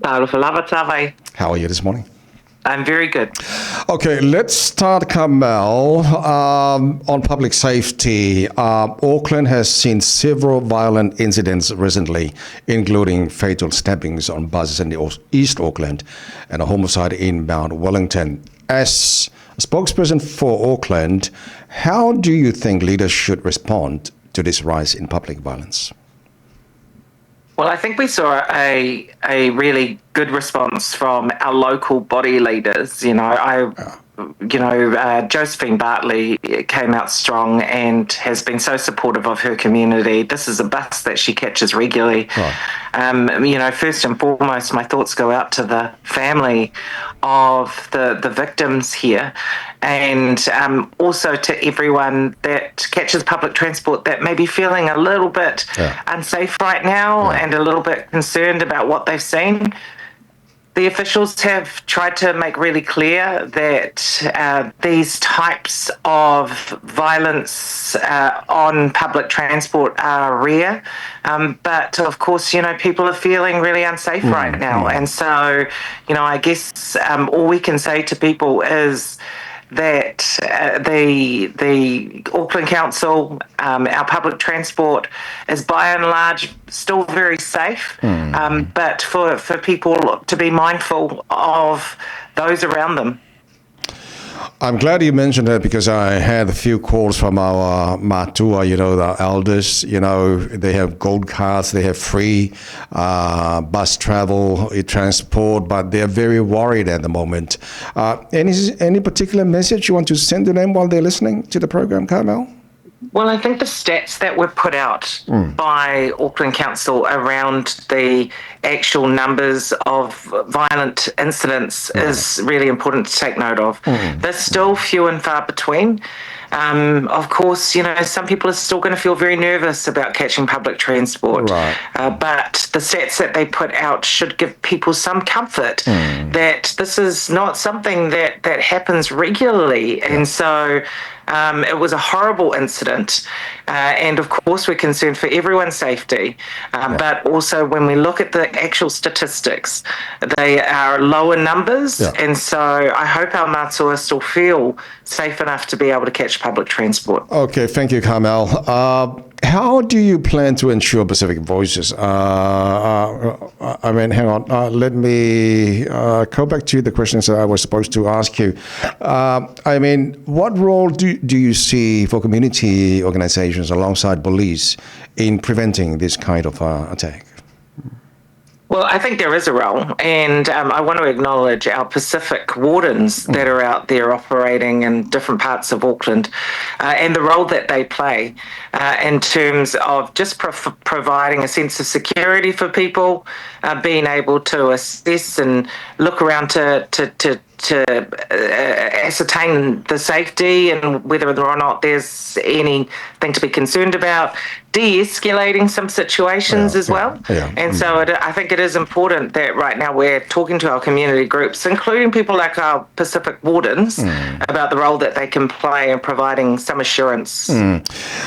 How are you this morning? I'm very good. Okay, let's start, Carmel, on public safety. Auckland has seen several violent incidents recently, including fatal stabbings on buses in East Auckland and a homicide in Mount Wellington. As a spokesperson for Auckland, how do you think leaders should respond to this rise in public violence? Well, I think we saw a really good response from our local body leaders. Josephine Bartley came out strong and has been so supportive of her community. This is a bus that she catches regularly. Right. First and foremost, my thoughts go out to the family of the victims here, and also to everyone that catches public transport that may be feeling a little bit unsafe right now and a little bit concerned about what they've seen. The officials have tried to make really clear that these types of violence on public transport are rare. But of course, people are feeling really unsafe right now. And so, I guess all we can say to people is that the Auckland Council, our public transport is by and large still very safe, but for people to be mindful of those around them. I'm glad you mentioned that because I had a few calls from our matua, the elders, they have gold cards, they have free bus travel, transport, but they're very worried at the moment. Any particular message you want to send to them while they're listening to the program, Carmel? Well, I think the stats that were put out by Auckland Council around the actual numbers of violent incidents is really important to take note of. They're still few and far between. Of course, some people are still going to feel very nervous about catching public transport. Right. But the stats that they put out should give people some comfort that this is not something that happens regularly. And so it was a horrible incident. And of course, we're concerned for everyone's safety. But also when we look at the actual statistics, they are lower numbers. Yeah. And so I hope our matua still feel safe enough to be able to catch public transport. Okay, thank you, Carmel. How do you plan to ensure Pacific Voices? Hang on. Let me go back to the questions that I was supposed to ask you. What role do you see for community organizations alongside police in preventing this kind of attack? Well, I think there is a role, and I want to acknowledge our Pacific wardens that are out there operating in different parts of Auckland and the role that they play in terms of just providing a sense of security for people, being able to assess and look around to ascertain the safety and whether or not there's anything to be concerned about, de-escalating some situations as well. And so I think it is important that right now we're talking to our community groups, including people like our Pacific wardens, about the role that they can play in providing some assurance.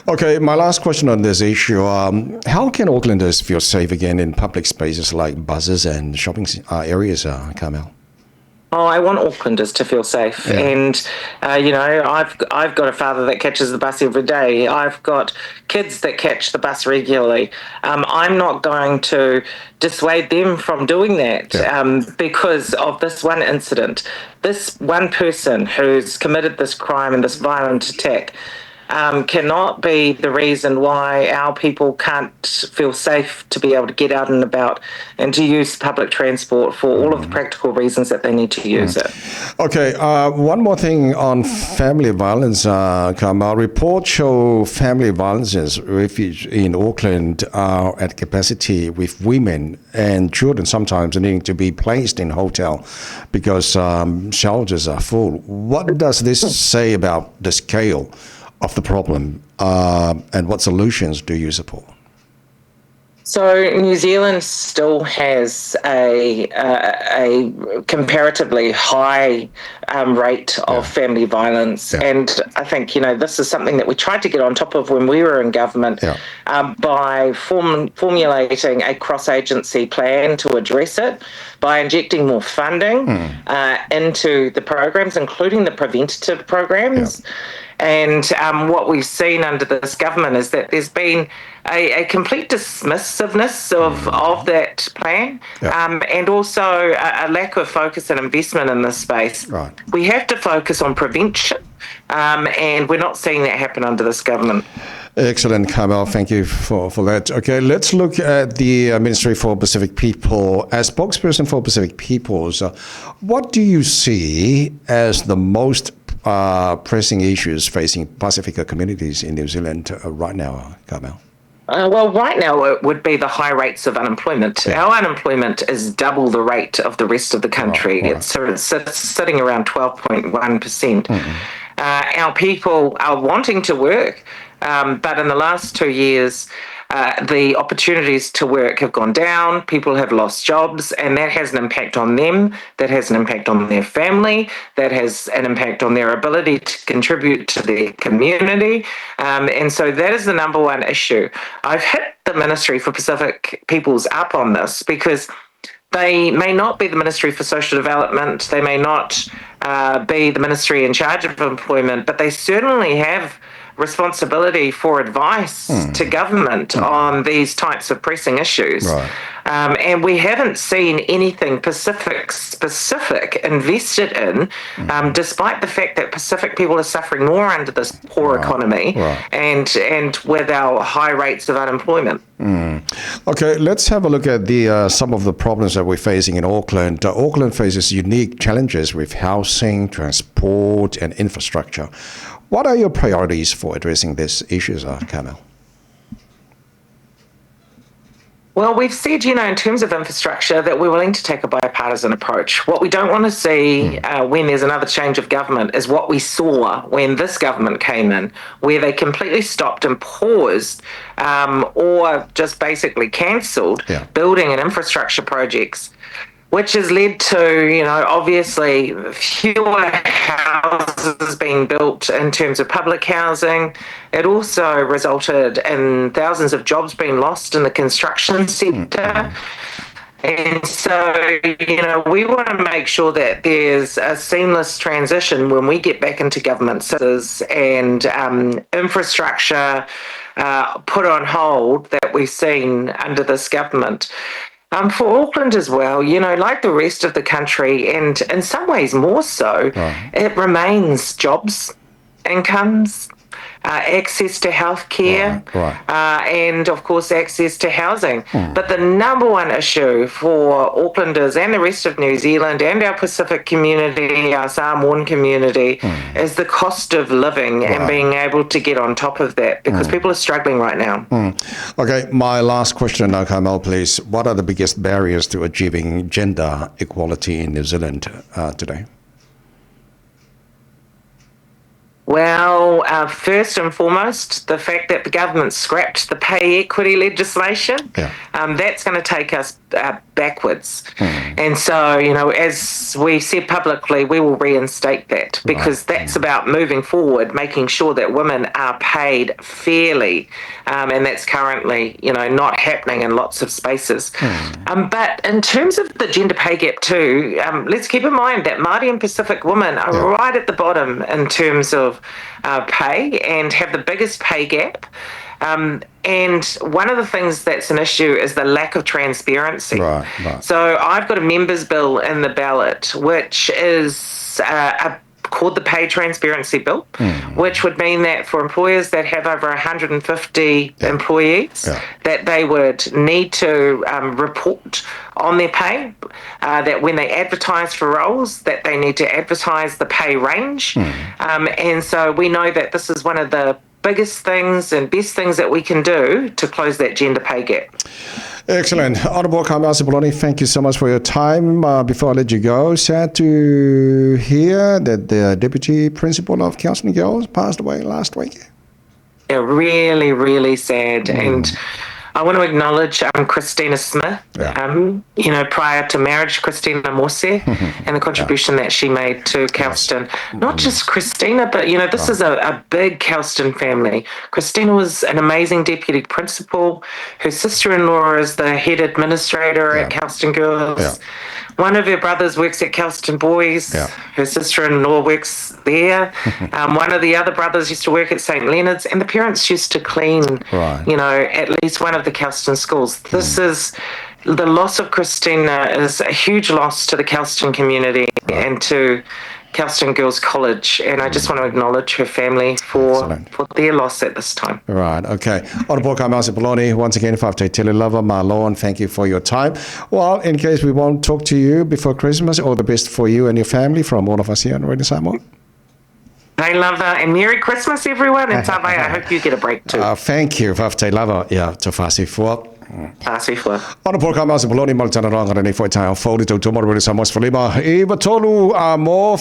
Okay, my last question on this issue. How can Aucklanders feel safe again in public spaces like buses and shopping areas, Carmel? Oh, I want Aucklanders to feel safe. Yeah. And, I've got a father that catches the bus every day. I've got kids that catch the bus regularly. I'm not going to dissuade them from doing that because of this one incident. This one person who's committed this crime and this violent attack cannot be the reason why our people can't feel safe to be able to get out and about and to use public transport for all of the practical reasons that they need to use it. Okay, one more thing on family violence, Carmel. Reports show family violence refuge in Auckland are at capacity, with women and children sometimes needing to be placed in hotel because shelters are full. What does this say about the scale of the problem, and what solutions do you support? So New Zealand still has a comparatively high rate of family violence, and I think this is something that we tried to get on top of when we were in government by formulating a cross-agency plan to address it, by injecting more funding into the programs, including the preventative programs. And what we've seen under this government is that there's been a complete dismissiveness of that plan, and also a lack of focus and investment in this space. Right. We have to focus on prevention, and we're not seeing that happen under this government. Excellent, Carmel. Thank you for that. Okay, let's look at the Ministry for Pacific People. As spokesperson for Pacific Peoples, what do you see as the most pressing issues facing Pacifica communities in New Zealand right now, Carmel? Well, right now it would be the high rates of unemployment. Our unemployment is double the rate of the rest of the country. It's sitting around 12.1%. Our people are wanting to work, but in the last 2 years, the opportunities to work have gone down. People have lost jobs, and that has an impact on them. That has an impact on their family. That has an impact on their ability to contribute to their community. And so that is the number one issue. I've hit the Ministry for Pacific Peoples up on this because they may not be the Ministry for Social Development. They may not be the ministry in charge of employment, but they certainly have responsibility for advice to government on these types of pressing issues. Right. And we haven't seen anything specific invested in, despite the fact that Pacific people are suffering more under this poor economy and with our high rates of unemployment. Okay, let's have a look at the some of the problems that we're facing in Auckland. Auckland faces unique challenges with housing, transport, and infrastructure. What are your priorities for addressing these issues, Carmel? Well, we've said, in terms of infrastructure, that we're willing to take a bipartisan approach. What we don't want to see when there's another change of government is what we saw when this government came in, where they completely stopped and paused or just basically cancelled building and infrastructure projects, which has led to, obviously fewer houses being built in terms of public housing. It also resulted in thousands of jobs being lost in the construction sector. And so, we want to make sure that there's a seamless transition when we get back into government and infrastructure put on hold that we've seen under this government. For Auckland as well, like the rest of the country, and in some ways more so, it remains jobs, incomes, access to healthcare, and of course access to housing. But the number one issue for Aucklanders and the rest of New Zealand and our Pacific community, our Samoan community, is the cost of living and being able to get on top of that, because people are struggling right now. Okay, my last question now, Carmel, please. What are the biggest barriers to achieving gender equality in New Zealand today? Well, first and foremost, the fact that the government scrapped the pay equity legislation, that's going to take us backwards. And so, as we said publicly, we will reinstate that, because that's about moving forward, making sure that women are paid fairly. And that's currently, not happening in lots of spaces. But in terms of the gender pay gap too, let's keep in mind that Māori and Pacific women are right at the bottom in terms of pay and have the biggest pay gap. And one of the things that's an issue is the lack of transparency. So I've got a members' bill in the ballot, which is called the Pay Transparency Bill, which would mean that for employers that have over 150 employees, that they would need to report on their pay, that when they advertise for roles, that they need to advertise the pay range. And so we know that this is one of the biggest things and best things that we can do to close that gender pay gap. Excellent. Honourable Carmel Sepuloni, thank you so much for your time. Before I let you go, sad to hear that the Deputy Principal of Counselling Girls passed away last week. Yeah, really, really sad. And I want to acknowledge Christina Smith. Yeah. Prior to marriage, Christina Morse, and the contribution that she made to Kelston. Not just Christina, but this is a big Kelston family. Christina was an amazing deputy principal. Her sister-in-law is the head administrator at Kelston Girls. Yeah. One of her brothers works at Kelston Boys. Yeah. Her sister-in-law works there. One of the other brothers used to work at St. Leonard's, and the parents used to clean, at least one of the Kelston schools. This is the loss of Christina is a huge loss to the Kelston community and to Kelston Girls College, and I just want to acknowledge her family for their loss at this time. Right, okay. Hon Carmel Sepuloni, once again, Whafte Tele Lava, Malu, and thank you for your time. Well, in case we won't talk to you before Christmas, all the best for you and your family from all of us here on Radio Samoa. Hey, Lava, and Merry Christmas, everyone, and Taeao, I hope you get a break too. Thank you, Whafte Lava, to Whasi Fua. Hon Carmel Sepuloni, Maltana Ranga, Rene Taeao, Fodi to Tomorrow Radio Samoa for Lima, Eva Tolu, more